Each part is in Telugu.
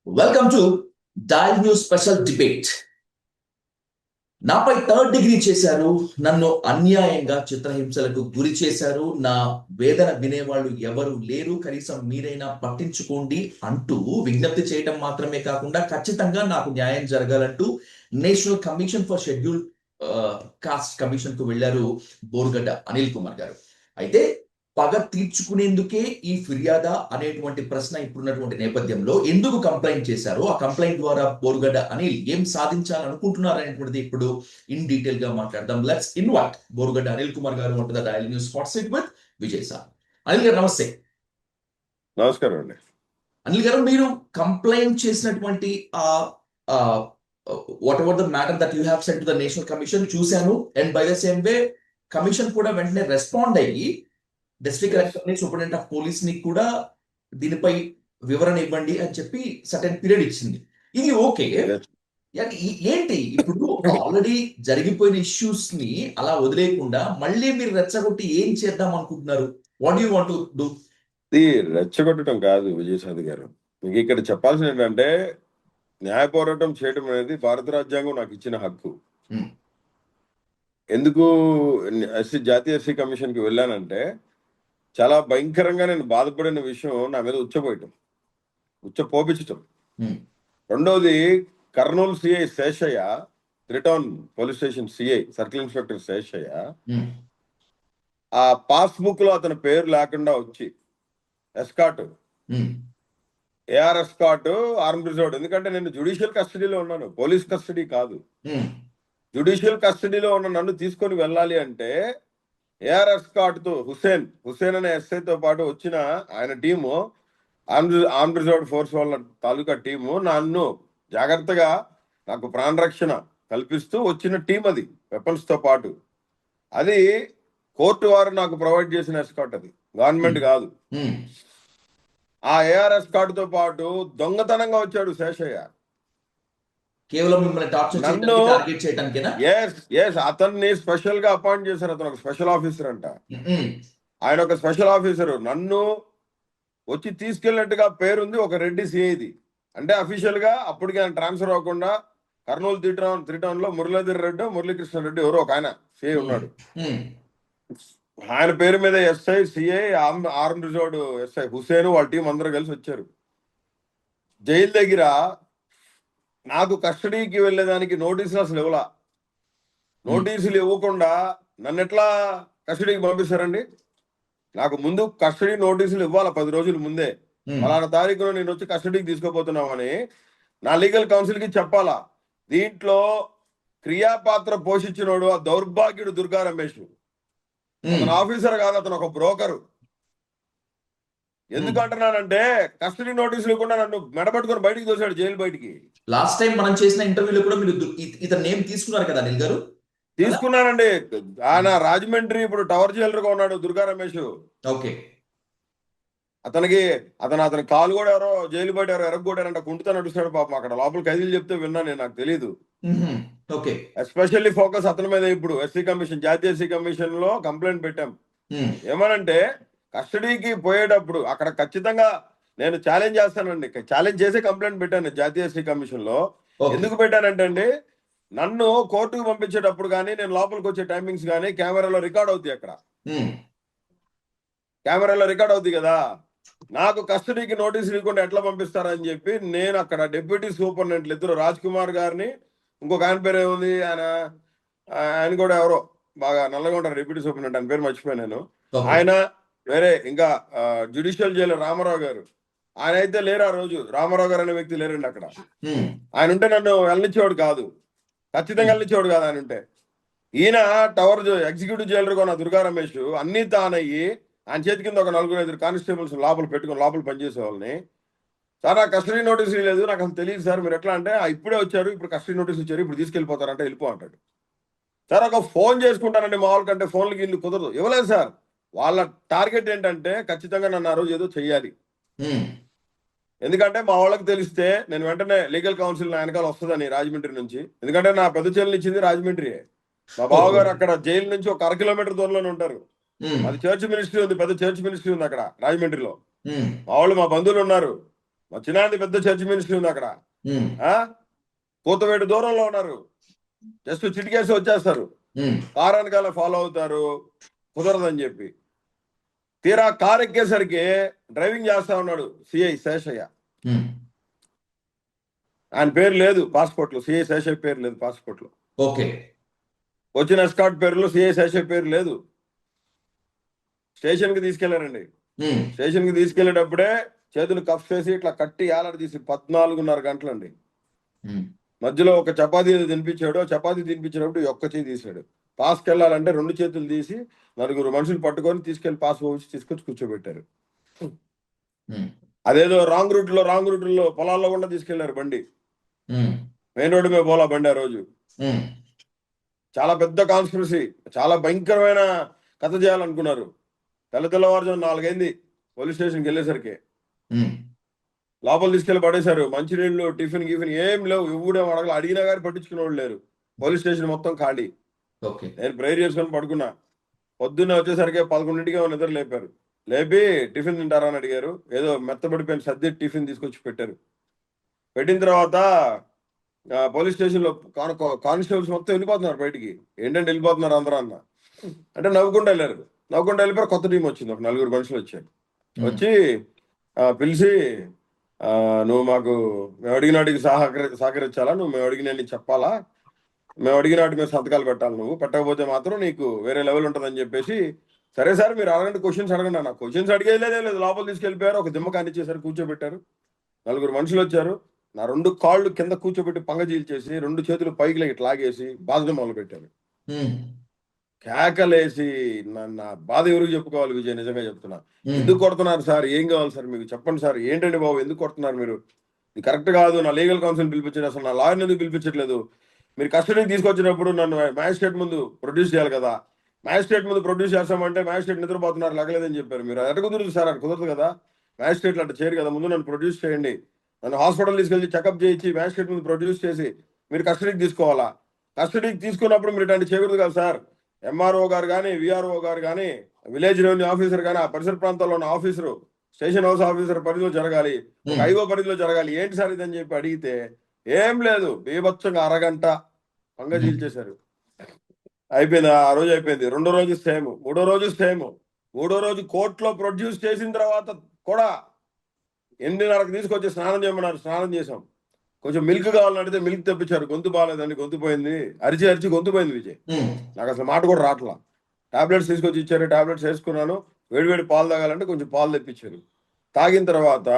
Welcome to dial news special debate. నాపై థర్డ్ డిగ్రీ చేశారు, నన్ను అన్యాయంగా చిత్రహింసలకు గురి చేశారు, నా వేదన వినేవాళ్ళు ఎవరు లేరు, కనీసం మీరైనా పట్టించుకోండి అంటూ విజ్ఞప్తి చేయడం మాత్రమే కాకుండా ఖచ్చితంగా నాకు న్యాయం జరగాలంటూ national commission for schedule caste commission కు వెళ్లారు బోరుగడ్డ అనిల్ కుమార్ గారు. అయితే పగ తీర్చుకునేందుకే ఈ ఫిర్యాదా అనేటువంటి ప్రశ్న ఇప్పుడున్నటువంటి నేపథ్యంలో ఎందుకు కంప్లైంట్ చేశారు, ఆ కంప్లైంట్ ద్వారా బోరుగడ్డ అనిల్ ఏం సాధించాలనుకుంటున్నారు అనేటువంటిది ఇప్పుడు ఇన్ డీటెయిల్ గా మాట్లాడదాం. లెట్స్ ఇన్వైట్ బోరుగడ్డ అనిల్ కుమార్ గారు వంటి daily news hot seat with Vijay sir. Anil గారు నమస్తే. నమస్కారం అండి. అనిల్ గారు, మీరు కంప్లైంట్ చేసినటువంటి whatever the matter that you have sent to the national commission చూశాను, and by the same way commission కూడా వెంటనే రెస్పాండ్ అయ్యి district collector superintendent of police ని కూడా దీనిపై వివరణ ఇవ్వండి అని చెప్పి సర్టెన్ పీరియడ్ ఇచ్చింది. ఇది ఓకే, ఏంటి ఇప్పుడు ఆల్రెడీ జరిగిపోయిన ఇష్యూస్ ని అలా వదిలేయకుండా మళ్ళీ మీరు రెచ్చగొట్టి ఏం చేద్దాం అనుకుంటున్నారు? What you want to do? ఇది రెచ్చగొట్టడం కాదు విజయసాది గారు. మీకు ఇక్కడ చెప్పాల్సింది ఏంటంటే, న్యాయ పోరాటం చేయడం అనేది భారత రాజ్యాంగం నాకు ఇచ్చిన హక్కు. ఎందుకు జాతీయ ఎస్సీ కమిషన్ కి వెళ్ళానంటే, చాలా భయంకరంగా నేను బాధపడిన విషయం నా మీద ఉచ్చపోపించటం. రెండోది, Kurnool CI Seshaiah, three town police station CI circle inspector Seshaiah ఆ పాస్బుక్ లో అతని పేరు లేకుండా వచ్చి escort, AR escort, arm reserve. ఎందుకంటే నేను జుడిషియల్ కస్టడీలో ఉన్నాను, పోలీస్ కస్టడీ కాదు. జుడిషియల్ కస్టడీలో ఉన్న నన్ను తీసుకొని వెళ్ళాలి అంటే ఏఆర్ ఎస్కాట్ తో హుసేన్ అనే ఎస్ఐతో పాటు వచ్చిన ఆయన టీము, ఆర్మ్ రిజర్వ్ ఫోర్స్ వాళ్ళ తాలూకా టీము నన్ను జాగ్రత్తగా నాకు ప్రాణరక్షణ కల్పిస్తూ వచ్చిన టీం, అది వెపన్స్ తో పాటు. అది కోర్టు వారు నాకు ప్రొవైడ్ చేసిన ఎస్కాట్, అది గవర్నమెంట్ కాదు. ఆ ఏఆర్ఎస్ కార్డు తో పాటు దొంగతనంగా వచ్చాడు శేషయ్య. కేవలం మిమ్మల్ని టార్గెట్ చేయడానికేనా? అతన్ని స్పెషల్ గా అపాయింట్ చేశారు. అతను ఒక స్పెషల్ ఆఫీసర్ అంట. ఆయన ఒక స్పెషల్ ఆఫీసర్. నన్ను వచ్చి తీసుకెళ్ళినట్టుగా పేరుంది ఒక రెడ్డి సిఐది. అంటే అఫీషియల్ గా అప్పటికి ఆయన ట్రాన్స్ఫర్ అవ్వకుండా కర్నూలు త్రిటౌన్ లో మురళీధర్ రెడ్డి, మురళీకృష్ణ రెడ్డి ఎవరో ఒక ఆయన సిఐ ఉన్నాడు. ఆయన పేరు మీద SI, CI, arm reserve SI Hussain వాళ్ళ టీం అందరూ కలిసి వచ్చారు. జైలు దగ్గర నాకు కస్టడీకి వెళ్ళేదానికి నోటీసులు అసలు ఇవ్వలా. నోటీసులు ఇవ్వకుండా నన్ను ఎట్లా కస్టడీకి పంపిస్తారండి? నాకు ముందు కస్టడీ నోటీసులు ఇవ్వాలా 10 రోజుల ముందే. ఫలానా తారీఖులో నేను వచ్చి కస్టడీకి తీసుకోపోతున్నామని నా లీగల్ కౌన్సిల్ కి చెప్పాలా. దీంట్లో క్రియాపాత్ర పోషించినోడు ఆ దౌర్భాగ్యుడు దుర్గా రమేష్. అతను ఆఫీసర్ కాదు, అతను ఒక బ్రోకరు. ఎందుకు అంటున్నానంటే, కస్టడీ నోటీసులు ఇవ్వకుండా నన్ను మెడపట్టుకొని బయటికి తోసాడు, జైలు బయటికి. లాస్ట్ టైం మనం చేసిన ఇంటర్వ్యూలో కూడా మీరు ఇతని నేమ్ తీసుకున్నారు కదా అనిల్ గారు? తీసుకున్నానండి. ఆయన రాజమండ్రి ఇప్పుడు టవర్ జైలర్ గా ఉన్నాడు, దుర్గా రమేష్. ఓకే. అతని కాలు కూడా ఎవరో జైలు బయట ఎవరో ఎరగొట్టారంట, కుంటుతా నడుస్తాడు పాపం. అక్కడ లోపల ఖైదీలు చెప్తే విన్నా నేను, నాకు తెలీదు. ఎస్పెషల్లీ ఫోకస్ అతని మీద. ఇప్పుడు ఎస్సీ కమిషన్, జాతీయ ఎస్సీ కమిషన్ లో కంప్లైంట్ పెట్టాం. ఏమనంటే, కస్టడీకి పోయేటప్పుడు అక్కడ ఖచ్చితంగా నేను ఛాలెంజ్ చేస్తానండి. ఛాలెంజ్ చేసి కంప్లైంట్ పెట్టాను జాతీయ ఎస్సీ కమిషన్ లో. ఎందుకు పెట్టానంటే అండి, నన్ను కోర్టుకు పంపించేటప్పుడు కానీ, నేను లోపలికి వచ్చే టైమింగ్స్ కానీ కెమెరాలో రికార్డ్ అవుతాయి. అక్కడ కెమెరాలో రికార్డ్ అవుతుంది కదా. నాకు కస్టడీకి నోటీసులు ఇవ్వకుండా ఎట్లా పంపిస్తారని చెప్పి నేను అక్కడ డిప్యూటీ సూపరింటెండెంట్లు ఇద్దరు, రాజ్ కుమార్ గారిని, ఇంకొక ఆయన పేరు ఏముంది, ఆయన కూడా ఎవరో బాగా నల్లగా ఉంటారు డిప్యూటీ సూపరింటెండెంట్, ఆయన పేరు మర్చిపోయాను నేను. ఆయన వేరే, ఇంకా జ్యుడిషియల్ జైలర్ రామారావు గారు, ఆయన అయితే లేరు ఆ రోజు. రామారావు గారు అనే వ్యక్తి లేరండి అక్కడ. ఆయన ఉంటే నన్ను వెళ్ళనిచ్చేవాడు కాదు, ఖచ్చితంగా వెళ్ళనిచ్చేవాడు కాదు ఆయన ఉంటే. ఈయన టవర్ ఎగ్జిక్యూటివ్ జైలర్ గా ఉన్న దుర్గా రమేష్ అన్ని తానయ్యి ఆయన చేతి కింద ఒక 4-5 కానిస్టేబుల్స్ లోపల పెట్టుకుని లోపల పనిచేసే వాళ్ళని, సార్ నాకు కస్టడీ నోటీస్ లేదు, నాకు అసలు తెలియదు సార్, మీరు ఎట్లా అంటే, ఇప్పుడే వచ్చారు, ఇప్పుడు కస్టడీ నోటీస్ ఇచ్చారు, ఇప్పుడు తీసుకెళ్ళిపోతారంటే వెళ్ళిపో అంటాడు. సార్ ఒక ఫోన్ చేసుకుంటానండి, మా వాళ్ళకంటే ఫోన్లకి ఇల్లు కుదరదు, ఇవ్వలేదు సార్. వాళ్ళ టార్గెట్ ఏంటంటే ఖచ్చితంగా నన్ను ఆ రోజు ఏదో చెయ్యాలి. ఎందుకంటే మా వాళ్ళకి తెలిస్తే నేను వెంటనే లీగల్ కౌన్సిల్ నా వెనకాల వస్తుందని రాజమండ్రి నుంచి. ఎందుకంటే నా పెద్ద చెల్లిని ఇచ్చింది రాజమండ్రి. మా బావగారు అక్కడ జైలు నుంచి ఒక 1/2 కిలోమీటర్ దూరంలోనే ఉంటారు. అది చర్చ్ మినిస్ట్రీ ఉంది, పెద్ద చర్చ్ మినిస్ట్రీ ఉంది అక్కడ రాజమండ్రిలో. మా వాళ్ళు, మా బంధువులు ఉన్నారు. మా చిన్నాది పెద్ద చర్చ్ మినిస్ట్రీ ఉంది అక్కడ. ఉమ్, కూతవేటు దూరంలో ఉన్నారు, జస్ట్ చిటికేసి వచ్చేస్తారు. ఉమ్, కారు వెనకాల ఫాలో అవుతారు, కుదరదని చెప్పి. తీరా కారు ఎక్కేసరికి డ్రైవింగ్ చేస్తా ఉన్నాడు సిఐ శేషయ్య. ఉమ్, ఆయన పేరు లేదు పాస్పోర్ట్ లో, సిఐ శేషయ్య పేరు లేదు పాస్పోర్ట్ లో. ఓకే. వచ్చిన ఎస్కాట్ పేరులో సిఐ శేషయ్య పేరు లేదు. స్టేషన్ కి తీసుకెళ్లారండి. ఉమ్, స్టేషన్ కి తీసుకెళ్లేటప్పుడే చేతులు కఫ్ చేసి ఇట్లా కట్టి ఏలాడి తీసి 14:30 గంటలండి. ఉమ్, మధ్యలో ఒక చపాతీ తినిపించాడు. చపాతీ తినిపించినప్పుడు ఈ ఒక్క చేయి తీసాడు. పాస్కి వెళ్ళాలంటే 2 చేతులు తీసి 4 మనుషులు పట్టుకొని తీసుకెళ్లి పాస్ వచ్చి తీసుకొచ్చి కూర్చోబెట్టారు. ఉమ్, అదేదో రాంగ్ రూట్లో పొలాల్లో కూడా తీసుకెళ్లారు బండి. ఉమ్, మెయిన్ రోడ్డు మీద పోలా బండి ఆ రోజు. ఉమ్, చాలా పెద్ద కాన్స్పిరసీ, చాలా భయంకరమైన కథ చేయాలనుకున్నారు. తెల్లవారుజాము 4 అయింది పోలీస్ స్టేషన్కి వెళ్ళేసరికి. ఉమ్, లోపల తీసుకెళ్లి పడేశారు. మంచినీళ్ళు, టిఫిన్ ఏం లేవు. ఎవడేం అడగలు, అడిగినా కానీ పట్టించుకునే వాళ్ళు లేరు. పోలీస్ స్టేషన్ మొత్తం ఖాళీ. ఓకే. నేను ప్రేయర్ చేసుకొని పడుకున్నా. పొద్దున్నే వచ్చేసరికి 11ంటికి నిద్ర లేపారు. లేపి టిఫిన్ తింటారా అని అడిగారు. ఏదో మెత్తబడిపోయిన సర్ది టిఫిన్ తీసుకొచ్చి పెట్టారు. పెట్టిన తర్వాత పోలీస్ స్టేషన్ లో కానిస్టేబుల్స్ మొత్తం వెళ్ళిపోతున్నారు బయటికి. ఏంటంటే వెళ్ళిపోతున్నారు అందరూ అన్న అంటే నవ్వుకుంటూ వెళ్ళారు. నవ్వుకుంటూ వెళ్ళిపోయారు. కొత్త టీం వచ్చింది, ఒక 4 మనుషులు వచ్చారు. వచ్చి పిలిచి, నువ్వు మాకు మేము అడిగినాటికి సహకరించాలా, నువ్వు మేము అడిగిన చెప్పాలా, మేము అడిగినాటి మీద సంతకాలు పెట్టాలి, నువ్వు పెట్టకపోతే మాత్రం నీకు వేరే లెవెల్ ఉంటుందని చెప్పేసి, సరే సార్ మీరు అడగండి, క్వశ్చన్స్ అడగండి అన్న. క్వశ్చన్స్ అడిగేదే లేదు. లోపల తీసుకెళ్ళిపోయారు. ఒక దిమ్మ కానిచ్చేసారు, కూర్చోబెట్టారు. 4 మనుషులు వచ్చారు. నా 2 కాళ్ళు కింద కూర్చోబెట్టి పంగజీల్చేసి 2 చేతులు పైకి ఇట్లా లాగేసి బాధ మొదలు పెట్టారు. కేకలేసి నా బాధ ఎవరికి చెప్పుకోవాలి విజయ్, నిజంగా చెప్తున్నా. ఎందుకు కొడుతున్నారు సార్, ఏం కావాలి సార్ మీకు, చెప్పండి సార్, ఏంటండి బాబు ఎందుకు కొడుతున్నారు మీరు, ఇది కరెక్ట్ కాదు. నా లీగల్ కౌన్సిల్ పిలిపించారు, అసలు నా లాయర్ని ఎందుకు పిలిపించట్లేదు, మీరు కస్టడీకి తీసుకొచ్చినప్పుడు నన్ను మ్యాజిస్ట్రేట్ ముందు ప్రొడ్యూస్ చేయాలి కదా, మ్యాజిస్ట్రేట్ ముందు ప్రొడ్యూస్ చేస్తామంటే మ్యాజిస్ట్రేట్ నిద్రపోతున్నారు, లగలేదని చెప్పారు. మీరు ఎట కుదురుతుంది సార్, అది కుదరదు కదా, మ్యాజిస్ట్రేట్లు అట్లా చేయరు కదా, ముందు నన్ను ప్రొడ్యూస్ చేయండి, నన్ను హాస్పిటల్ తీసుకెళ్ళి చెకప్ చేయించి మ్యాజిస్ట్రేట్ ముందు ప్రొడ్యూస్ చేసి మీరు కస్టడీకి తీసుకోవాలా, కస్టడీకి తీసుకున్నప్పుడు మీరు ఇట్లాంటి చేయకూడదు కదా సార్. ఎంఆర్ఓ గారు కానీ, విఆర్ఓ గారు కానీ, విలేజ్ రెవెన్యూ ఆఫీసర్ కానీ, ఆ పరిసర ప్రాంతాల్లో ఉన్న ఆఫీసరు, స్టేషన్ హౌస్ ఆఫీసర్ పరిధిలో జరగాలి, ఒక ఐఓ పరిధిలో జరగాలి, ఏంటి సార్ ఇదని చెప్పి అడిగితే ఏం లేదు, బీభత్సంగా అరగంట పంగ చీల్చేశారు. అయిపోయింది, ఆ రోజు అయిపోయింది. 2వ రోజు సేమ్, 3వ రోజు సేమ్. 3వ రోజు కోర్టులో ప్రొడ్యూస్ చేసిన తర్వాత కూడా 8:30కి తీసుకొచ్చి స్నానం చేయమన్నారు, స్నానం చేసాం. కొంచెం మిల్క్ కావాలని అడిగితే మిల్క్ తెప్పించారు. గొంతు బాగాలేదండి, గొంతు పోయింది, అరిచి గొంతు పోయింది విజయ్, నాకు అసలు మాట కూడా రావట్లా. టాబ్లెట్స్ తీసుకొచ్చి ఇచ్చారు, టాబ్లెట్స్ వేసుకున్నాను. వేడివేడి పాలు తాగాలంటే కొంచెం పాలు తెప్పించారు. తాగిన తర్వాత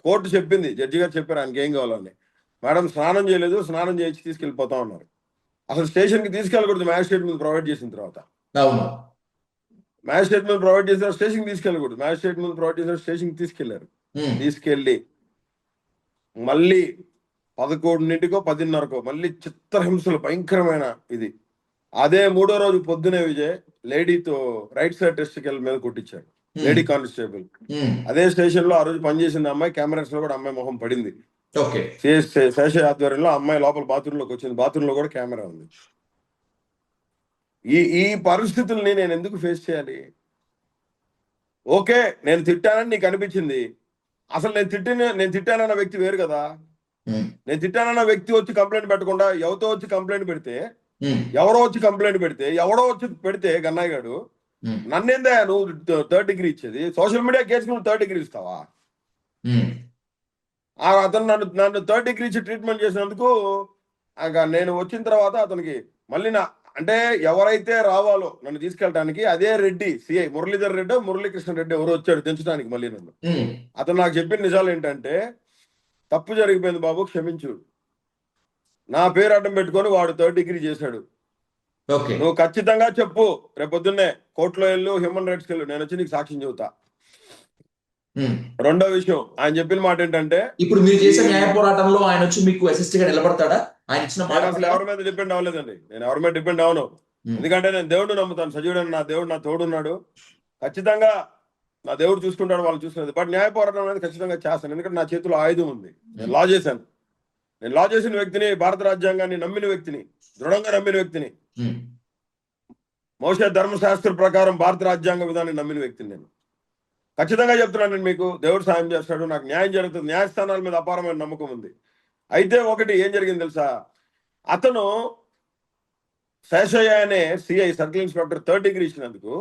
కోర్టు చెప్పింది, జడ్జి గారు చెప్పారు ఆయనకి ఏం కావాలని. మేడం స్నానం చేయలేదు, స్నానం చేయించి తీసుకెళ్ళిపోతా ఉన్నారు. అసలు స్టేషన్కి తీసుకెళ్ళకూడదు, మ్యాజిస్ట్రేట్ ముందు ప్రొవైడ్ చేసిన తర్వాత. మ్యాజిస్ట్రేట్ ముందు ప్రొవైడ్ చేసిన స్టేషన్కి తీసుకెళ్ళకూడదు, మ్యాజిస్ట్రేట్ ముందు ప్రొవైడ్ చేసిన స్టేషన్కి తీసుకెళ్లారు. తీసుకెళ్ళి మళ్ళీ 11:00కో 10:30కో మళ్ళీ చిత్రహింసలు, భయంకరమైన ఇది. అదే 3వ రోజు పొద్దునే విజయ్ లేడీతో రైట్ సైడ్ టెస్టికల్ మీద కొట్టించారు, లేడీ కానిస్టేబుల్. అదే స్టేషన్ లో ఆ రోజు పనిచేసిన అమ్మాయి కెమెరాస్ లో కూడా అమ్మాయి మొహం పడింది. శేష ఆధ్వర్యంలో అమ్మాయి లోపల బాత్రూమ్ లోకి వచ్చింది, బాత్రూమ్ లో కూడా కెమెరా ఉంది. ఈ పరిస్థితుల్ని నేను ఎందుకు ఫేస్ చేయాలి? ఓకే, నేను తిట్టానని నీకు అనిపించింది, అసలు నేను తిట్టానన్న వ్యక్తి వేరు కదా. నేను తిట్టానన్న వ్యక్తి వచ్చి కంప్లైంట్ పెట్టకుండా ఎవరో వచ్చి కంప్లైంట్ పెడితే, ఎవడో వచ్చి పెడితే గన్నయ్య గారు నన్నేందా నువ్వు 3rd డిగ్రీ ఇచ్చేది? సోషల్ మీడియా కేసు నువ్వు 3rd డిగ్రీ ఇస్తావా? అతను నన్ను 3rd డిగ్రీ ఇచ్చి ట్రీట్మెంట్ చేసినందుకు నేను వచ్చిన తర్వాత అతనికి మళ్ళీ అంటే ఎవరైతే రావాలో నన్ను తీసుకెళ్ళడానికి అదే రెడ్డి, సిఐ మురళీధర్ రెడ్డి, మురళీకృష్ణ రెడ్డి ఎవరు వచ్చాడు దించడానికి మళ్ళీ నన్ను. అతను నాకు చెప్పిన నిజాలు ఏంటంటే, తప్పు జరిగిపోయింది బాబు, క్షమించు, నా పేరు అడ్డం పెట్టుకొని వాడు 3rd డిగ్రీ చేశాడు, నువ్వు ఖచ్చితంగా చెప్పు, రేపు పొద్దున్నే కోర్టులో వెళ్ళు, హ్యూమన్ రైట్స్కి వెళ్ళు, నేను వచ్చి నీకు సాక్ష్యం చెబుతా. రెండో విషయం, ఆయన చెప్పిన మాట ఏంటంటే, ఇప్పుడు మీరు చేసే న్యాయ పోరాటంలో ఆయన వచ్చి మీకు అసిస్ట్ గా నిలబడతాడా? ఆయన ఇచ్చిన మాట అసలు ఎవరి మీద డిపెండ్ అవ్వలేదండి, నేను ఎవరి మీద డిపెండ్ అవను. ఎందుకంటే నేను దేవుడిని నమ్ముతాను, సజీవుడని నా దేవుడు నా తోడున్నాడు, ఖచ్చితంగా నా దేవుడు చూసుకుంటాడు, వాళ్ళు చూసుకునేది. బట్ న్యాయ పోరాటం అనేది ఖచ్చితంగా చేస్తాను, ఎందుకంటే నా చేతిలో ఆయుధం ఉంది, నేను లా చేశాను. నేను లా చేసిన వ్యక్తిని, భారత రాజ్యాంగాన్ని నమ్మిన వ్యక్తిని, దృఢంగా నమ్మిన వ్యక్తిని, మోషే ధర్మశాస్త్ర ప్రకారం భారత రాజ్యాంగ విధానాన్ని నమ్మిన వ్యక్తిని నేను. ఖచ్చితంగా చెప్తున్నాను నేను మీకు, దేవుడు సాయం చేస్తాడు, నాకు న్యాయం జరుగుతుంది, న్యాయస్థానాల మీద అపారమైన నమ్మకం ఉంది. అయితే ఒకటి ఏం జరిగింది తెలుసా, అతను శేషయ్య అనే CI circle inspector 3rd degree ఇచ్చినందుకు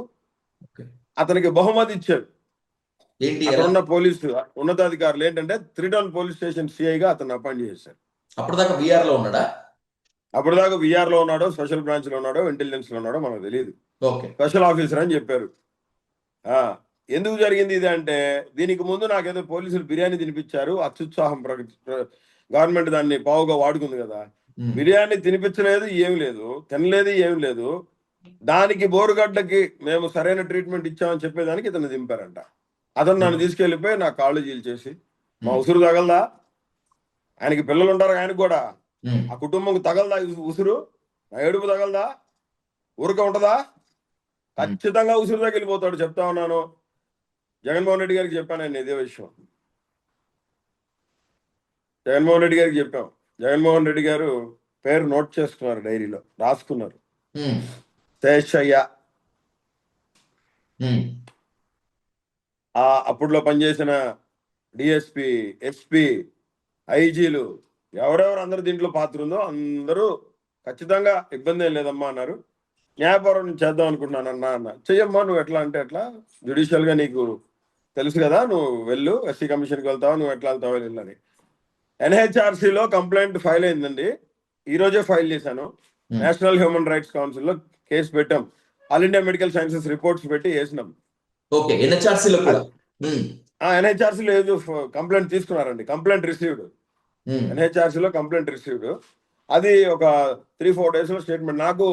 ఓకే. అతనికి బహుమతి ఇచ్చాడు. ఏంటి అక్కడ ఎలా? ఉన్న పోలీసు ఉన్నతాధికారులు ఏంటంటే 3 టౌన్ పోలీస్ స్టేషన్ సిఐగా అతను అపాయింట్ చేశారు. అప్పటిదాకా బీఆర్ లో ఉన్నాడా? అప్పుడు దాకా విఆర్ లో ఉన్నాడో, స్పెషల్ బ్రాంచ్ లో ఉన్నాడో, ఇంటెలిజెన్స్ లో ఉన్నాడో మనకు తెలియదు. ఓకే. స్పెషల్ ఆఫీసర్ అని చెప్పారు. ఆ ఎందుకు జరిగింది ఇది అంటే, దీనికి ముందు నాకేదో పోలీసులు బిర్యానీ తినిపించారు, అత్యుత్సాహం గవర్నమెంట్ దాన్ని పావుగా వాడుకుంది కదా, బిర్యానీ తినిపించలేదు, ఏమి లేదు, తినలేదు, ఏమి లేదు. దానికి బోరుగడ్డకి మేము సరైన ట్రీట్మెంట్ ఇచ్చామని చెప్పేదానికి ఇతను దింపారంట. అతను నన్ను తీసుకెళ్లిపోయి నా కాళ్ళు చీల్చేసి, మా ఉసురు తగలదా, ఆయనకి పిల్లలు ఉంటారు, ఆయనకు కూడా ఆ కుటుంబం తగలదా ఉసురు, నా ఏడుపు తగలదా, ఊరక ఉంటదా, ఖచ్చితంగా ఉసురు తగిలిపోతాడు. చెప్తా ఉన్నాను, జగన్మోహన్ రెడ్డి గారికి చెప్పాను నేను ఇదే విషయం. జగన్మోహన్ రెడ్డి గారికి చెప్పాం. జగన్మోహన్ రెడ్డి గారు పేరు నోట్ చేసుకున్నారు, డైరీలో రాసుకున్నారు, శేషయ్య. ఆ అప్పుడులో పనిచేసిన డిఎస్పి, ఎస్పి, ఐజీలు ఎవరెవరు అందరూ దీంట్లో పాత్ర ఉందో అందరూ ఖచ్చితంగా ఇబ్బంది ఏం లేదమ్మా అన్నారు. న్యాయపోరాటం చేద్దాం అనుకుంటున్నానన్నా అన్న. చెయ్యమ్మా, నువ్వు ఎట్లా అంటే ఎట్లా, జ్యుడిషియల్ గా నీకు తెలుసు కదా, నువ్వు వెళ్ళు, ఎస్సీ కమిషన్కి వెళ్తావా, నువ్వు ఎట్లా వెళ్తావో వెళ్ళని. ఎన్హెచ్ఆర్సీలో కంప్లైంట్ ఫైల్ అయిందండి, ఈ రోజే ఫైల్ చేశాను. నేషనల్ హ్యూమన్ రైట్స్ కౌన్సిల్లో కేసు పెట్టాం, all India medical sciences reports పెట్టి వేసినాం. ఓకే. ఎన్హెచ్ఆర్సీలో కూడా ఎన్హెచ్ఆర్సీలో ఏదో కంప్లైంట్ తీసుకున్నారండి, కంప్లైంట్ రిసీవ్డ్. ఎన్హెచ్ఆర్సీలో కంప్లైంట్ రిసీవ్డ్. అది ఒక 3-4 days లో స్టేట్మెంట్. నాకు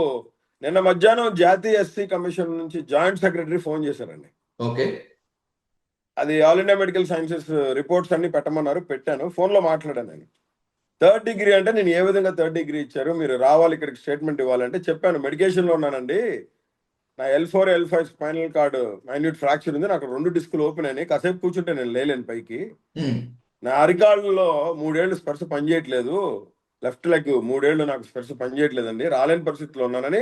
నిన్న మధ్యాహ్నం జాతీయ ఎస్సీ కమిషన్ నుంచి జాయింట్ సెక్రటరీ ఫోన్ చేశారండి. ఓకే. అది all India medical sciences reports అన్ని పెట్టమన్నారు, పెట్టాను, ఫోన్ లో మాట్లాడాను నేను. 3rd డిగ్రీ అంటే నేను ఏ విధంగా 3rd డిగ్రీ ఇచ్చారు, మీరు రావాలి ఇక్కడికి స్టేట్మెంట్ ఇవ్వాలంటే చెప్పాను, మెడికేషన్ లో ఉన్నానండి, నా L4 L5 spinal card minute fracture ఉంది, నాకు 2 డిస్కులు ఓపెన్ అయినాయి, కాసేపు కూర్చుంటే నేను లేలేను పైకి, నా అరికాళ్ళలో 3 ఏళ్ళు స్పర్శ పనిచేయట్లేదు, లెఫ్ట్ లెగ్ 3 ఏళ్ళు నాకు స్పర్శ పనిచేయట్లేదండి, రాలేని పరిస్థితిలో ఉన్నానని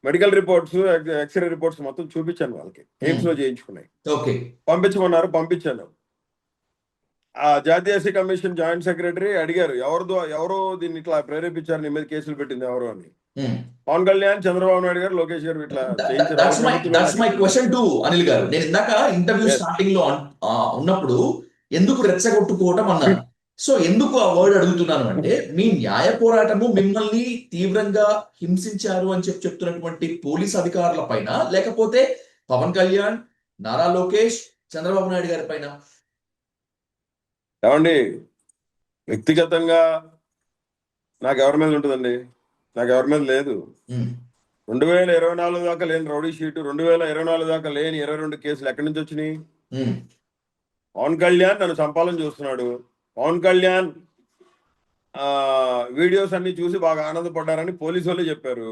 మెడికల్ రిపోర్ట్స్, ఎక్స్రే రిపోర్ట్స్ మొత్తం చూపించాను వాళ్ళకి, ఎయిమ్స్ లో చేయించుకున్నాయి. ఓకే. పంపించమన్నారు, పంపించాను. ఆ జాతీయ ఎస్సీ కమిషన్ జాయింట్ సెక్రటరీ అడిగారు, ఎవరు దీన్ని ఇట్లా ప్రేరేపించారు, నీ మీద కేసులు పెట్టింది ఎవరు అని. పవన్ కళ్యాణ్, చంద్రబాబు నాయుడు గారు, లోకేష్ గారు ఇట్లా that's my question to Anil గారు. నేను ఇందాక ఇంటర్వ్యూ స్టార్టింగ్ లో ఉన్నప్పుడు ఎందుకు రెచ్చగొట్టుకోవటం అన్నాను. సో ఎందుకు ఆ వర్డ్ అడుగుతున్నాను అంటే, మీ న్యాయ పోరాటము మిమ్మల్ని తీవ్రంగా హింసించారు అని చెప్తున్నటువంటి పోలీస్ అధికారుల పైన, లేకపోతే పవన్ కళ్యాణ్, నారా లోకేష్, చంద్రబాబు నాయుడు గారి పైన? ఏమండి, వ్యక్తిగతంగా నాకు ఎవరి మీద ఉంటుందండి, నాకు ఎవరి మీద లేదు. 2024 దాకా లేని రౌడీ షీటు, 2024 దాకా లేని 22 కేసులు ఎక్కడి నుంచి వచ్చినాయి? పవన్ కళ్యాణ్ నన్ను చంపాలని చూస్తున్నాడు, పవన్ కళ్యాణ్ వీడియోస్ అన్ని చూసి బాగా ఆనందపడ్డారని పోలీసు వాళ్ళే చెప్పారు.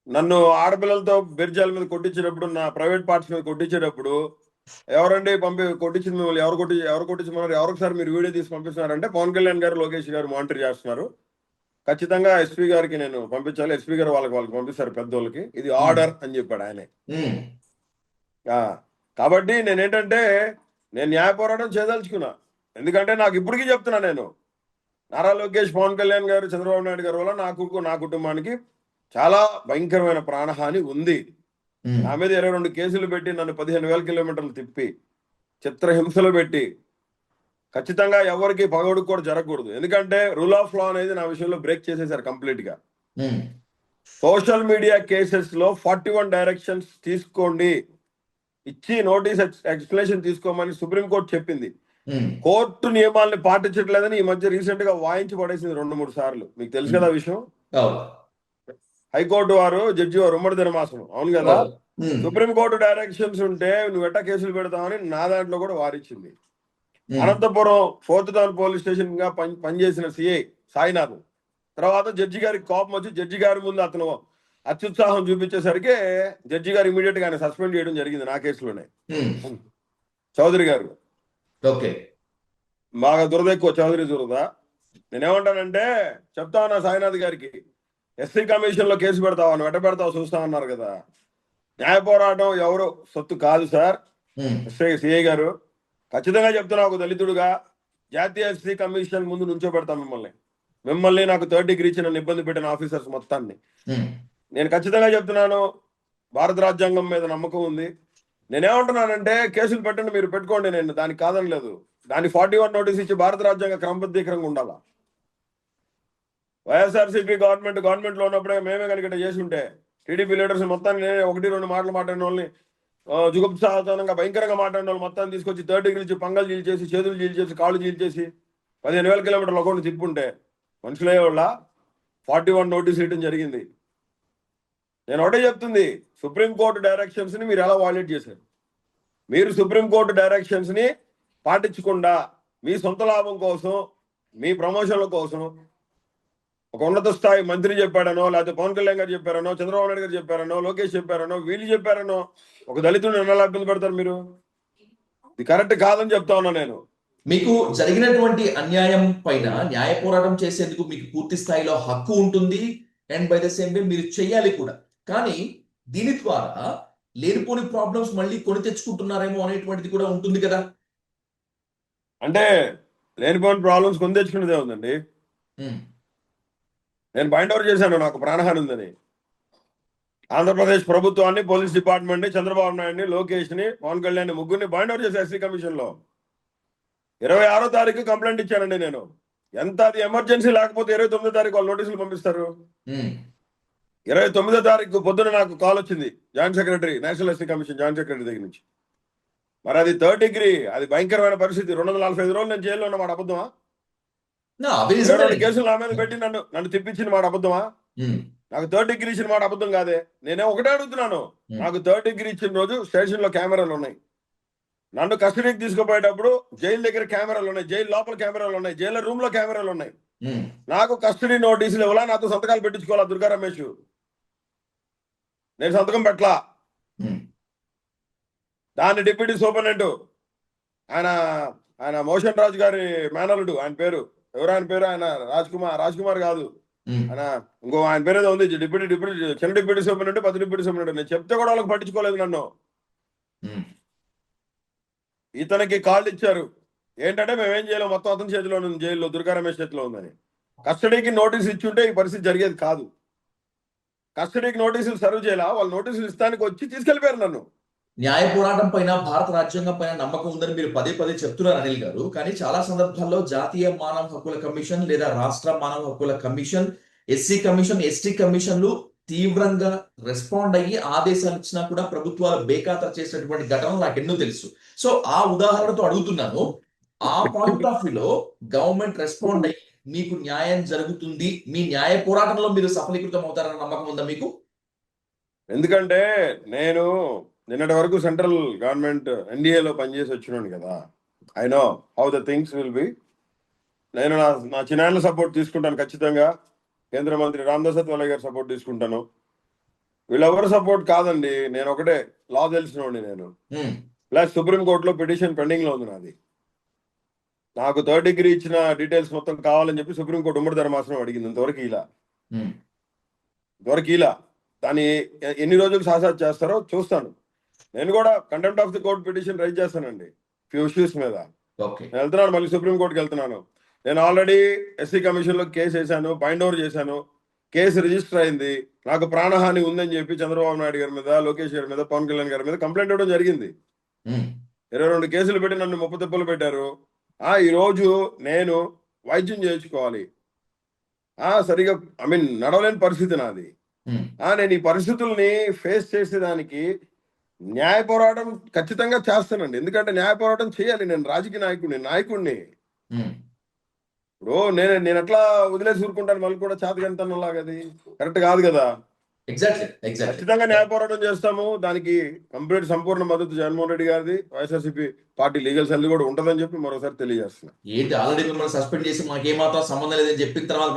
నన్ను ఆడపిల్లలతో బెర్జాల మీద కొట్టించేటప్పుడు, నా ప్రైవేట్ పార్ట్స్ మీద కొట్టించేటప్పుడు, ఎవరండి కొట్టించింది మిమ్మల్ని, ఎవరు కొట్టించమన్నారు, ఎవరికసారి మీరు వీడియో తీసి పంపిస్తున్నారంటే పవన్ కళ్యాణ్ గారు, లోకేష్ గారు మానిటర్ చేస్తున్నారు, ఖచ్చితంగా ఎస్పీ గారికి నేను పంపించాలి, ఎస్పీ గారు వాళ్ళకి పంపిస్తారు పెద్దోళ్ళకి, ఇది ఆర్డర్ అని చెప్పాడు ఆయనే. కాబట్టి నేనేంటంటే, నేను న్యాయ పోరాటం చేయదలుచుకున్నా. ఎందుకంటే నాకు ఇప్పటికీ చెప్తున్నా, నేను నారా లోకేష్, పవన్ కళ్యాణ్ గారు, చంద్రబాబు నాయుడు గారి వల్ల నా కుటుంబానికి చాలా భయంకరమైన ప్రాణహాని ఉంది. నా మీద 22 కేసులు పెట్టి, నన్ను 15,000 కిలోమీటర్లు తిప్పి, చిత్రహింసలు పెట్టి, ఖచ్చితంగా ఎవరికి పగోడికి కూడా జరగకూడదు. ఎందుకంటే రూల్ ఆఫ్ లా అనేది నా విషయంలో బ్రేక్ చేసేసారు కంప్లీట్ గా. సోషల్ మీడియా కేసెస్ లో 41 డైరెక్షన్స్ తీసుకోండి, ఇచ్చి నోటీస్ ఎక్స్ప్లెనేషన్ తీసుకోమని సుప్రీంకోర్టు చెప్పింది. కోర్టు నియమాలను పాటించట్లేదని ఈ మధ్య రీసెంట్ గా వాయించి పడేసింది 2-3 సార్లు. మీకు తెలుసు కదా విషయం. హైకోర్టు వారు, జడ్జి వారు ఉమ్మడి ధర్మాసనం, అవును కదా, సుప్రీంకోర్టు డైరెక్షన్స్ ఉంటే నువ్వు ఎట్టా కేసులు పెడతావని నా దాంట్లో కూడా వారించింది. Anantapuram 4th town police station గా పనిచేసిన సిఐ సాయినాథ్ తర్వాత జడ్జి గారికి కోపం వచ్చి, జడ్జి గారి ముందు అతను అత్యుత్సాహం చూపించేసరికి జడ్జి గారు ఇమీడియట్ గా ఆయన సస్పెండ్ చేయడం జరిగింది నా కేసులోనే. చౌదరి గారు బాగా దురద ఎక్కువ, చౌదరి దురద. నేనేమంటానంటే, చెప్తా ఉన్నా సాయినాథ్ గారికి, ఎస్సీ కమిషన్ లో కేసు పెడతావా, నువ్వు ఎట్ట పెడతావు చూస్తా ఉన్నారు కదా, న్యాయ పోరాటం ఎవరు సొత్తు కాదు సార్, సిఐ గారు ఖచ్చితంగా చెప్తున్నా, ఒక దళితుడుగా జాతీయ ఎస్సీ కమిషన్ ముందు నుంచోబెడతాం మిమ్మల్ని నాకు 3rd డిగ్రీ ఇచ్చి నన్ను ఇబ్బంది పెట్టిన ఆఫీసర్స్ మొత్తాన్ని. నేను ఖచ్చితంగా చెప్తున్నాను, భారత రాజ్యాంగం మీద నమ్మకం ఉంది. నేనేమంటున్నానంటే కేసులు పెట్టండి, మీరు పెట్టుకోండి, నేను దానికి కాదనలేదు. దాని 41 నోటీస్ ఇచ్చి భారత రాజ్యాంగ క్రమబద్ధీకరంగా ఉండాలా. వైఎస్ఆర్సీపీ గవర్నమెంట్ లో ఉన్నప్పుడే మేమే కనుక చేసి ఉంటే టీడీపీ లీడర్స్ మొత్తాన్ని 1-2 మాటలు మాట్లాడిన వాళ్ళని, జుగుప్సాతనంగా భయంకరంగా మాట్లాడిన వాళ్ళు మొత్తాన్ని తీసుకొచ్చి 3rd డిగ్రీ ఇచ్చి పంగలు చీల్చేసి, చేతులు చీల్చేసి, కాళ్ళు చీల్చేసి 15,000 కిలోమీటర్లు ఒకటి తిప్పుంటే మనుషులే వాళ్ళ 41 నోటీస్ ఇవ్వడం జరిగింది. నేను ఒకటే చెప్తుంది, సుప్రీంకోర్టు డైరెక్షన్స్ ని మీరు ఎలా వాయిలేట్ చేశారు? మీరు సుప్రీంకోర్టు డైరెక్షన్స్ ని పాటించకుండా మీ సొంత లాభం కోసం, మీ ప్రమోషన్ల కోసం ఒక ఉన్నత స్థాయి మంత్రి చెప్పాడనో, లేకపోతే పవన్ కళ్యాణ్ గారు చెప్పారనో, చంద్రబాబు నాయుడు గారు చెప్పారనో, లోకేష్ చెప్పారనో, వీళ్ళు చెప్పారనో ఒక దళితుడిని ఎలా ఇబ్బంది పెడతారు మీరు? ఇది కరెక్ట్ కాదని చెప్తా ఉన్నా నేను. మీకు జరిగినటువంటి అన్యాయం పైన న్యాయ పోరాటం చేసేందుకు మీకు పూర్తి స్థాయిలో హక్కు ఉంటుంది, అండ్ బై ద సేమ్ వే మీరు చెయ్యాలి కూడా. కానీ దీని ద్వారా లేనిపోని ప్రాబ్లమ్స్ మళ్ళీ కొని తెచ్చుకుంటున్నారేమో అనేటువంటిది కూడా ఉంటుంది కదా. అంటే లేనిపోని ప్రాబ్లమ్స్ కొని తెచ్చుకునేదే ఉందండి. నేను బైండ్ ఓవర్ చేశాను నాకు ప్రాణహాని ఉందని. ఆంధ్రప్రదేశ్ ప్రభుత్వాన్ని, పోలీస్ డిపార్ట్మెంట్ ని, చంద్రబాబు నాయుడిని, లోకేష్ ని, పవన్ కళ్యాణ్ ముగ్గురిని బైండ్ ఓవర్ చేశాను ఎస్సీ కమిషన్ లో. 26వ తారీఖు కంప్లైంట్ ఇచ్చానండి నేను. ఎంత అది ఎమర్జెన్సీ లేకపోతే 29వ తారీఖు వాళ్ళు నోటీసులు పంపిస్తారు. 29వ తారీఖు పొద్దున నాకు కాల్ వచ్చింది joint secretary, national SC commission joint secretary దగ్గర నుంచి. మరి అది 3rd డిగ్రీ, అది భయంకరమైన పరిస్థితి. 245 రోజులు నేను జైల్లో ఉన్న మాట అబద్ధమా? 22 కేసులు నా మీద పెట్టి నన్ను తిప్పించిన మాట అబద్ధమా? నాకు 3rd డిగ్రీ ఇచ్చిన మాట అబద్ధం కాదే. నేనే ఒకటే అడుగుతున్నాను, నాకు 3rd డిగ్రీ ఇచ్చిన రోజు స్టేషన్ లో కెమెరాలు ఉన్నాయి, నన్ను కస్టడీకి తీసుకుపోయేటప్పుడు జైలు దగ్గర కెమెరాలు ఉన్నాయి, జైలు లోపల కెమెరాలు ఉన్నాయి, జైలు రూమ్ లో కెమెరాలు ఉన్నాయి. నాకు కస్టడీ నోటీసులు ఇవ్వాలా, నాతో సంతకాలు పెట్టించుకోవాలా దుర్గా రమేష్? నేను సంతకం పెట్టలా. దాన్ని డిప్యూటీ సూపరింటెండెంట్ ఆయన మోషన్ రాజు గారి మేనలుడు, ఆయన పేరు ఆయన పేరు ఆయన రాజ్ కుమార్ కాదు, ఆయన ఇంకో ఆయన పేరు ఏదో ఉంది, చిన్న డిప్యూటీ సూపరింటెండెంట్, 10 డిప్యూటీ సూపరింటెండెంట్. నేను చెప్తే కూడా వాళ్ళకి పట్టించుకోలేదు నన్ను. ఇతనికి కాళ్ళు ఇచ్చారు ఏంటంటే మేమేం చేయలేం, మొత్తం అతని చేతిలో ఉంది, జైల్లో దుర్గా రమేష్ చేతిలో ఉందని. కస్టడీకి నోటీస్ ఇచ్చి ఉంటే ఈ పరిస్థితి జరిగేది కాదు. కస్టడీకి నోటీసులు సర్వ్ చేయాల, వాళ్ళు నోటీసులు ఇస్తానికి వచ్చి తీసుకెళ్లిపోయారు నన్ను. న్యాయ పోరాటం పైన, భారత రాజ్యాంగం పైన నమ్మకం ఉందని మీరు పదే చెప్తున్నారు అనిల్ గారు. కానీ చాలా సందర్భాల్లో జాతీయ మానవ హక్కుల కమిషన్ లేదా రాష్ట్ర మానవ హక్కుల కమిషన్, ఎస్సీ కమిషన్, ఎస్టీ కమిషన్లు తీవ్రంగా రెస్పాండ్ అయ్యి ఆదేశాలు ఇచ్చినా కూడా ప్రభుత్వాలు బేఖాతరు చేసినటువంటి ఘటనలు నాకు ఎన్నో తెలుసు. సో ఆ ఉదాహరణతో అడుగుతున్నాను, ఆ పాయింట్ ఆఫ్ వ్యూలో గవర్నమెంట్ రెస్పాండ్ అయ్యి మీకు న్యాయం జరుగుతుంది, మీ న్యాయ పోరాటంలో మీరు సఫలీకృతం అవుతారన్న నమ్మకం ఉందా మీకు? ఎందుకంటే నేను నిన్నటి వరకు సెంట్రల్ గవర్నమెంట్ ఎన్డీఏలో పనిచేసి వచ్చినాను కదా, I know how the things will be. నేను నా చిన్నాయన సపోర్ట్ తీసుకుంటాను ఖచ్చితంగా. కేంద్ర మంత్రి రామదాస్ అత్వాలే గారి సపోర్ట్ తీసుకుంటాను. వీళ్ళెవరు సపోర్ట్ కాదండి. నేను ఒకటే లా తెలిసినోండి నేను. ప్లస్ సుప్రీంకోర్టులో పిటిషన్ పెండింగ్ లో ఉంది నాది. నాకు 3rd డిగ్రీ ఇచ్చిన డీటెయిల్స్ మొత్తం కావాలని చెప్పి సుప్రీంకోర్టు ఉమ్మడి ధర్మాసనం అడిగింది. ఇంతవరకు ఇలా దాన్ని ఎన్ని రోజులు సాసాత్ చేస్తారో చూస్తాను. నేను కూడా contempt of the court petition raise చేస్తానండి ఫ్యూ ఇష్యూస్ మీద. నేను వెళ్తున్నాను, మళ్ళీ సుప్రీంకోర్టుకి వెళ్తున్నాను. నేను ఆల్రెడీ ఎస్సీ కమిషన్ లో కేసు వేసాను, బైండ్ ఓవర్ చేశాను, కేసు రిజిస్టర్ అయింది. నాకు ప్రాణహాని ఉందని చెప్పి చంద్రబాబు నాయుడు గారి మీద, లోకేష్ గారి మీద, పవన్ కళ్యాణ్ గారి మీద కంప్లైంట్ ఇవ్వడం జరిగింది. 22 కేసులు పెట్టి నన్ను 30 తిప్పలు పెట్టారు. ఈ రోజు నేను వైద్యం చేయించుకోవాలి, సరిగా నడవలేని పరిస్థితి నాది. నేను ఈ పరిస్థితుల్ని ఫేస్ చేసేదానికి న్యాయ పోరాటం ఖచ్చితంగా చేస్తానండి. ఎందుకంటే న్యాయ పోరాటం చేయాలి. నేను రాజకీయ నాయకుడిని. ఇప్పుడు నేను ఎట్లా వదిలేసి ఊరుకుంటాను, మళ్ళీ కూడా చేతకంతనంలాగా, అది కరెక్ట్ కాదు కదా. ఖచ్చితంగా న్యాయ పోరాటం చేస్తాము. దానికి కంప్లీట్ సంపూర్ణ మద్దతు జగన్మోహన్ రెడ్డి గారిది, వైఎస్ఆర్సీపీ పార్టీ లీగల్ సెల్ కూడా ఉంటదని చెప్పి మరోసారి తెలియజేస్తున్నా. ఏంటి ఆల్రెడీ మిమ్మల్ని సస్పెండ్ చేసి మాకు ఏమాత్రం సంబంధం లేదని చెప్పిన తర్వాత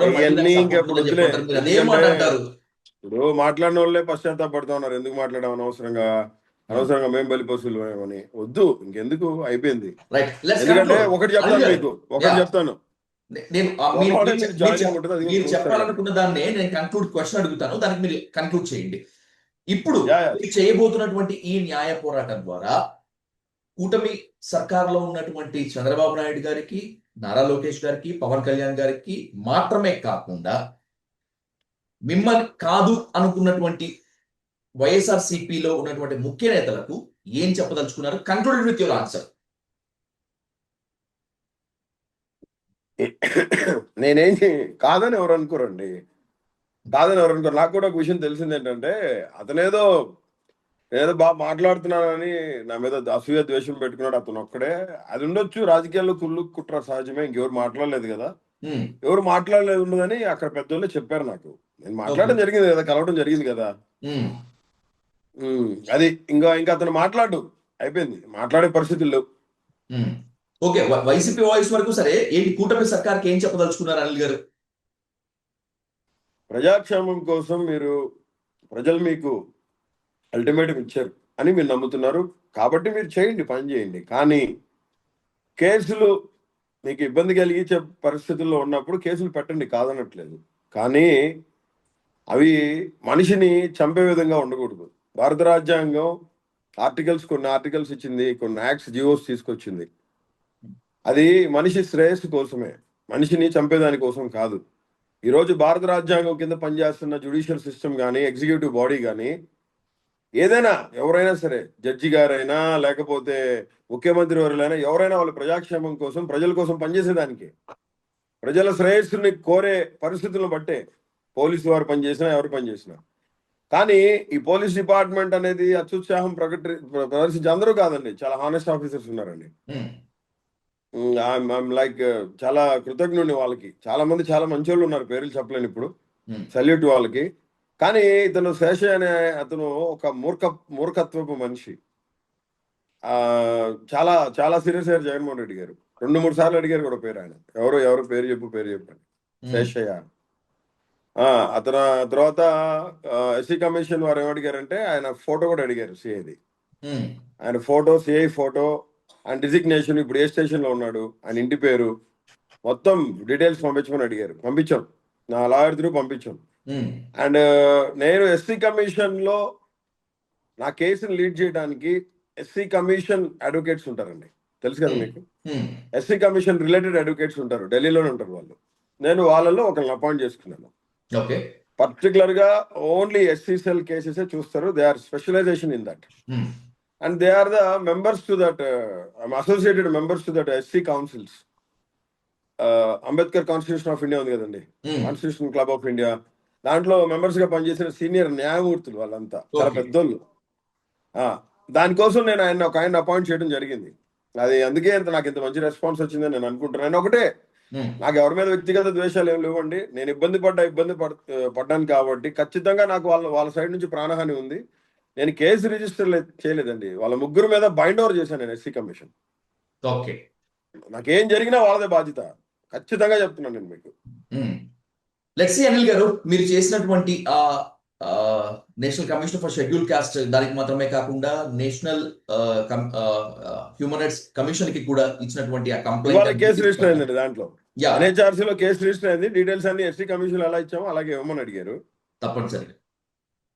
ఇప్పుడు మాట్లాడిన వాళ్ళే పశ్చాత్తాపడుతూ ఉన్నారు, ఎందుకు మాట్లాడడం అనవసరంగా మేము బలిపశువులు అని. వద్దు, ఇంకెందుకు, అయిపోయింది. ఎందుకంటే ఒకటి చెప్తాను మీరు చెప్పాలనుకున్న దాన్ని నేను కంక్లూడ్ క్వశ్చన్ అడుగుతాను, దానికి మీరు కంక్లూడ్ చేయండి. ఇప్పుడు చేయబోతున్నటువంటి ఈ న్యాయ పోరాటం ద్వారా కూటమి సర్కార్లో ఉన్నటువంటి చంద్రబాబు నాయుడు గారికి, నారా లోకేష్ గారికి, పవన్ కళ్యాణ్ గారికి మాత్రమే కాకుండా మిమ్మల్ని కాదు అనుకున్నటువంటి వైఎస్ఆర్సీపీలో ఉన్నటువంటి ముఖ్య నేతలకు ఏం చెప్పదలుచుకున్నారు? Concluded with your answer. కాదని ఎవరు అనుకోరండి, కాదని ఎవరు అనుకోరు. నాకు కూడా ఒక విషయం తెలిసింది ఏంటంటే, అతనేదో నేనేదో బాగా మాట్లాడుతున్నానని నా మీద అసూయ ద్వేషం పెట్టుకున్నాడు అతను ఒక్కడే. అది ఉండొచ్చు, రాజకీయాల్లో కుళ్ళు కుట్ర సహజమే, ఇంకెవరు మాట్లాడలేదు కదా. ఎవరు మాట్లాడలేదు ఉండదని అక్కడ పెద్దోళ్ళే చెప్పారు నాకు. నేను మాట్లాడడం జరిగింది కదా, కలవడం జరిగింది కదా. అది ఇంకా అతను మాట్లాడు అయిపోయింది, మాట్లాడే పరిస్థితులు లేవు. ఓకే, వైసీపీ వాయిస్ వరకు సరే, ఏంటి కూటమి సర్కార్కి ఏం చెప్పదలుచుకున్నారు అనిల్ గారు? ప్రజాక్షేమం కోసం ప్రజలు మీకు అల్టిమేటం ఇచ్చారు అని మీరు నమ్ముతున్నారు కాబట్టి మీరు చేయండి, పని చేయండి. కానీ కేసులు మీకు ఇబ్బంది కలిగించే పరిస్థితుల్లో ఉన్నప్పుడు కేసులు పెట్టండి, కాదనట్లేదు. కానీ అవి మనిషిని చంపే విధంగా ఉండకూడదు. భారత రాజ్యాంగం కొన్ని ఆర్టికల్స్ ఇచ్చింది, కొన్ని యాక్ట్స్, జియోస్ తీసుకొచ్చింది. అది మనిషి శ్రేయస్సు కోసమే, మనిషిని చంపేదాని కోసం కాదు. ఈరోజు భారత రాజ్యాంగం కింద పనిచేస్తున్న జ్యుడిషియల్ సిస్టమ్ కానీ, ఎగ్జిక్యూటివ్ బాడీ కానీ, ఏదైనా ఎవరైనా సరే, జడ్జి గారైనా లేకపోతే ముఖ్యమంత్రి వారైనా ఎవరైనా, వాళ్ళు ప్రజాక్షేమం కోసం, ప్రజల కోసం పనిచేసేదానికి, ప్రజల శ్రేయస్సుని కోరే పరిస్థితులను బట్టే పోలీసు వారు పనిచేసినా, ఎవరు పనిచేసినా. కానీ ఈ పోలీస్ డిపార్ట్మెంట్ అనేది అత్యుత్సాహం ప్రదర్శించి అందరూ కాదండి, చాలా హానెస్ట్ ఆఫీసర్స్ ఉన్నారండి. లైక్ చాలా కృతజ్ఞుడిని వాళ్ళకి. చాలా మంది చాలా మంచి వాళ్ళు ఉన్నారు, పేర్లు చెప్పలేను ఇప్పుడు, సల్యూట్ వాళ్ళకి. కానీ ఇతను శేషయ్య అనే అతను ఒక మూర్ఖత్వపు మనిషి. చాలా చాలా సీరియస్ అయ్యారు జగన్మోహన్ రెడ్డి గారు. 2-3 సార్లు అడిగారు కూడా పేరు. ఆయన ఎవరు పేరు చెప్పండి. శేషయ్య. అతను తర్వాత ఎస్సీ కమిషన్ వారు ఏమడిగారంటే ఆయన ఫోటో కూడా అడిగారు, సిఐది. ఆయన ఫోటో, సిఐ ఫోటో, ఆయన డిజిగ్నేషన్, ఇప్పుడు ఏ స్టేషన్ లో ఉన్నాడు, ఆయన ఇంటి పేరు, మొత్తం డీటెయిల్స్ పంపించమని అడిగారు. పంపించాం, నా లాయర్ త్రూ పంపించాం. అండ్ నేను ఎస్సీ కమిషన్ లో నా కేసుని లీడ్ చేయడానికి ఎస్సీ కమిషన్ అడ్వకేట్స్ ఉంటారండి, తెలుసు కదా మీకు. ఎస్సీ కమిషన్ రిలేటెడ్ అడ్వకేట్స్ ఉంటారు, ఢిల్లీలోనే ఉంటారు వాళ్ళు. నేను వాళ్ళలో ఒకరిని అపాయింట్ చేసుకున్నాను. పర్టికులర్ గా ఓన్లీ ఎస్సీ సెల్ కేసెస్ చూస్తారు. They are specialization in that. And they are the members to that, associated members to that SC councils. Ambedkar constitution of India ఉంది కదండి, కాన్స్టిట్యూషన్ క్లబ్ ఆఫ్ ఇండియా, దాంట్లో మెంబర్స్ గా పనిచేసిన సీనియర్ న్యాయమూర్తులు వాళ్ళంతా, చాలా పెద్దోళ్ళు. దానికోసం నేను ఆయన అపాయింట్ చేయడం జరిగింది. అది అందుకే నాకు ఇంత మంచి రెస్పాన్స్ వచ్చిందని నేను అనుకుంటున్నాను. ఒకటే, నాకు ఎవరి మీద వ్యక్తిగత ద్వేషాలు ఏం లేవండి. నేను ఇబ్బంది పడ్డాను కాబట్టి ఖచ్చితంగా నాకు వాళ్ళ సైడ్ నుంచి ప్రాణహాని ఉంది. నేను కేసు రిజిస్టర్ చేయలేదండి, వాళ్ళ ముగ్గురు మీద బైండ్ ఓవర్ చేశాను నేను ఎస్సీ కమిషన్. నాకేం జరిగినా వాళ్ళదే బాధ్యత, ఖచ్చితంగా చెప్తున్నాను నేను మీకు. లెట్స్ సీ అనిల్ గారు, మీరు చేసినటువంటి national commission for schedule cost దానికి మాత్రమే కాకుండా నేషనల్ హ్యూమన్ రైట్స్ కమిషన్ కి కూడా ఇచ్చినటువంటి ఆ కంప్లైంట్ కేసు రిజిస్టర్ అయిందండి. దాంట్లో NHRC లో కేసు రిజిస్టర్ అయింది. డీటెయిల్స్ అన్ని ఎస్సీ కమిషన్ ఎలా ఇచ్చామో అలాగే ఇవ్వమని అడిగారు. తప్పనిసరిగా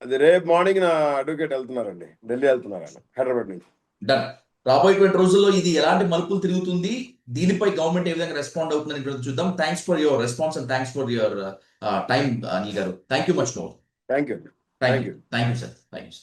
అది రేపు మార్నింగ్ నా అడ్వకేట్ వెళ్తున్నారండి, ఢిల్లీ వెళ్తున్నారు ఆయన, హైదరాబాద్ నుంచి. డన్. రాబోయేటువంటి రోజుల్లో ఇది ఎలాంటి మలుపులు తిరుగుతుంది, దీనిపై గవర్నమెంట్ ఏ విధంగా రెస్పాండ్ అవుతుందని చూద్దాం. Thanks for your response and thanks for your time Anil గారు. Thank you much more. Thank you. Thank you sir. Thank you.